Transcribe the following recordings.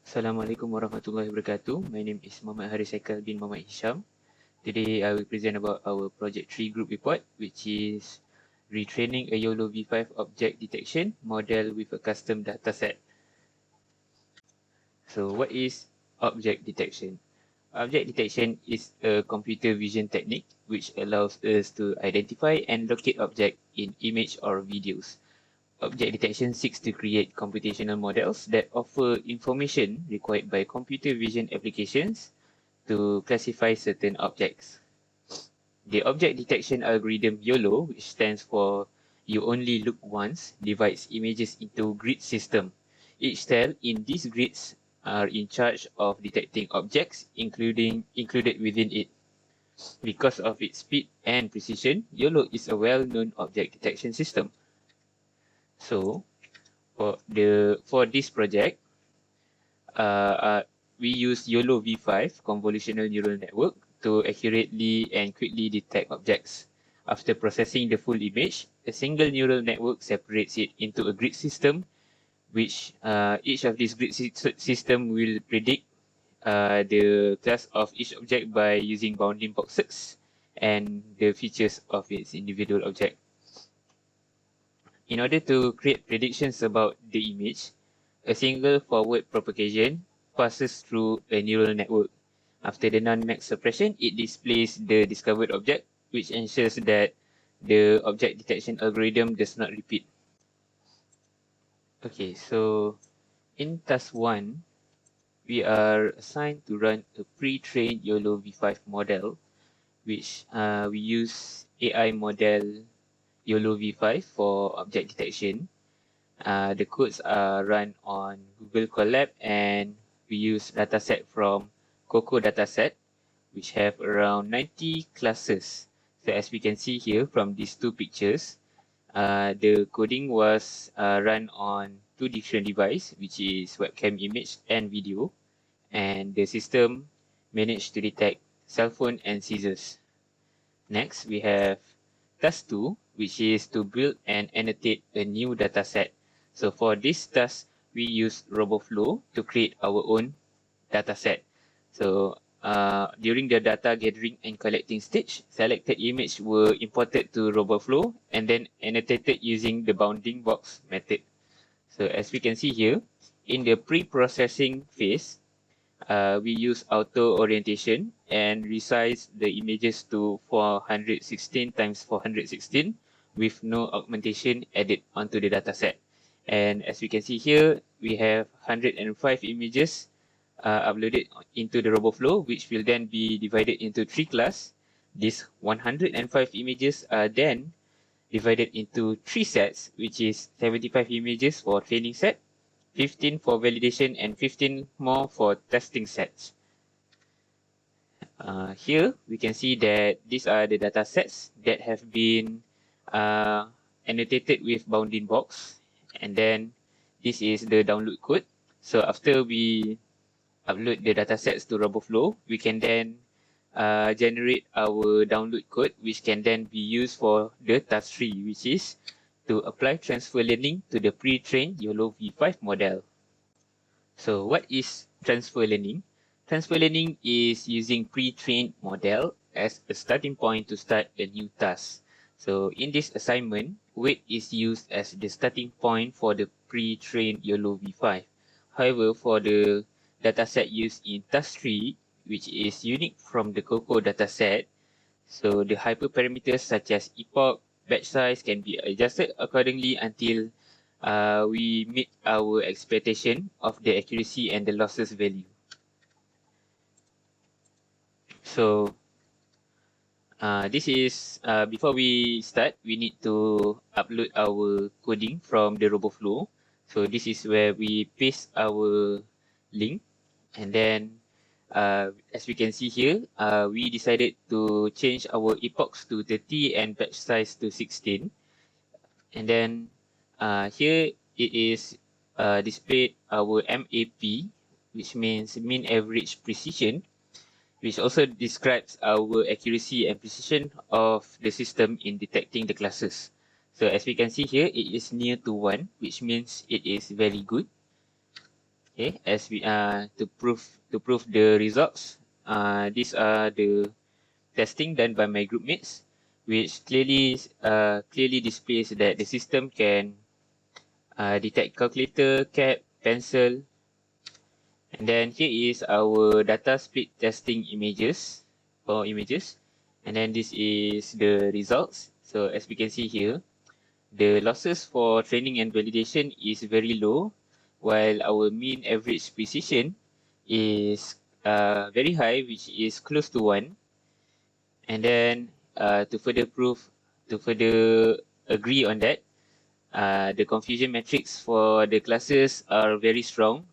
Assalamualaikum warahmatullahi wabarakatuh. My name is Muhammad Haris Haikal bin Muhammad Hisham. Today I will present about our Project 3 group report, which is Retraining a YOLOV5 Object Detection Model with a Custom Dataset. So what is object detection? Object detection is a computer vision technique which allows us to identify and locate objects in image or videos. Object detection seeks to create computational models that offer information required by computer vision applications to classify certain objects. The object detection algorithm YOLO, which stands for You Only Look Once, divides images into grid system. Each cell in these grids are in charge of detecting objects included within it. Because of its speed and precision, YOLO is a well-known object detection system. So, for this project, we use YOLOV5 convolutional neural network to accurately and quickly detect objects. After processing the full image, a single neural network separates it into a grid system, which each of these grid system will predict the class of each object by using bounding boxes and the features of its individual object. In order to create predictions about the image, a single forward propagation passes through a neural network. After the non-max suppression, it displays the discovered object, which ensures that the object detection algorithm does not repeat. Okay, so in task 1, we are assigned to run a pre-trained YOLOV5 model, which we use AI model YOLOV5 for object detection. The codes are run on Google Colab and we use dataset from Coco Dataset, which have around 90 classes. So as we can see here from these two pictures, the coding was run on two different devices, which is webcam image and video, and the system managed to detect cell phone and scissors. Next, we have task 2, which is to build and annotate a new dataset. So for this task, we use RoboFlow to create our own dataset. So during the data gathering and collecting stage, selected images were imported to RoboFlow and then annotated using the bounding box method. So as we can see here, in the pre-processing phase, we use auto orientation and resize the images to 416 times 416 with no augmentation added onto the dataset. And as we can see here, we have 105 images uploaded into the RoboFlow, which will then be divided into 3 classes. These 105 images are then divided into 3 sets, which is 75 images for training set, 15 for validation, and 15 more for testing sets. Here, we can see that these are the data sets that have been annotated with bounding box. And then this is the download code. So after we upload the data sets to RoboFlow, we can then generate our download code, which can then be used for the task 3, which is to apply transfer learning to the pre-trained YOLOV5 model. So what is transfer learning? Transfer learning is using pre-trained model as a starting point to start a new task. So in this assignment, weight is used as the starting point for the pre-trained YOLOV5. However, for the dataset used in task 3, which is unique from the Coco dataset, so the hyperparameters such as epoch, batch size can be adjusted accordingly until we meet our expectation of the accuracy and the losses value. So this is, before we start, we need to upload our coding from the RoboFlow. So this is where we paste our link. And then, as we can see here, we decided to change our epochs to 30 and batch size to 16. And then here it is displayed our MAP, which means mean average precision, which also describes our accuracy and precision of the system in detecting the classes. So as we can see here, it is near to 1, which means it is very good. Okay, as we to prove the results, these are the testing done by my group mates, which clearly displays that the system can detect calculator, cap, pencil, and then here is our data split testing images, and then this is the results. So as we can see here, the losses for training and validation is very low, while our mean average precision is very high, which is close to 1. And then to further agree on that, the confusion metrics for the classes are very strong.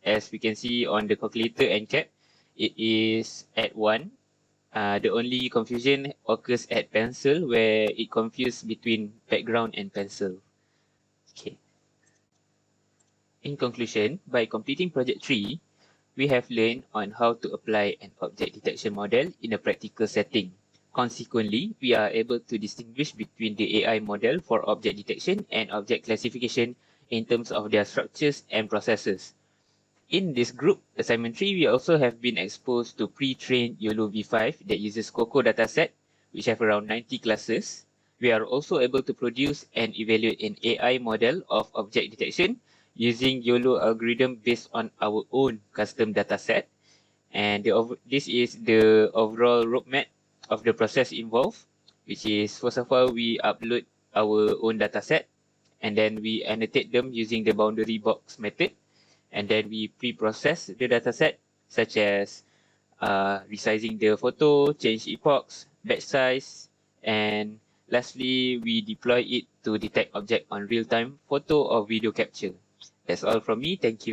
As we can see on the calculator and cap, it is at 1. The only confusion occurs at pencil, where it confuses between background and pencil. Okay. In conclusion, by completing Project 3, we have learned on how to apply an object detection model in a practical setting. Consequently, we are able to distinguish between the AI model for object detection and object classification in terms of their structures and processes. In this group assignment 3, we also have been exposed to pre-trained YOLOV5 that uses COCO dataset, which have around 90 classes. We are also able to produce and evaluate an AI model of object detection using YOLO algorithm based on our own custom dataset. And this is the overall roadmap of the process involved, which is, first of all, we upload our own dataset, and then we annotate them using the boundary box method. And then we pre-process the dataset, such as resizing the photo, change epochs, batch size, and lastly, we deploy it to detect object on real-time photo or video capture. That's all from me. Thank you.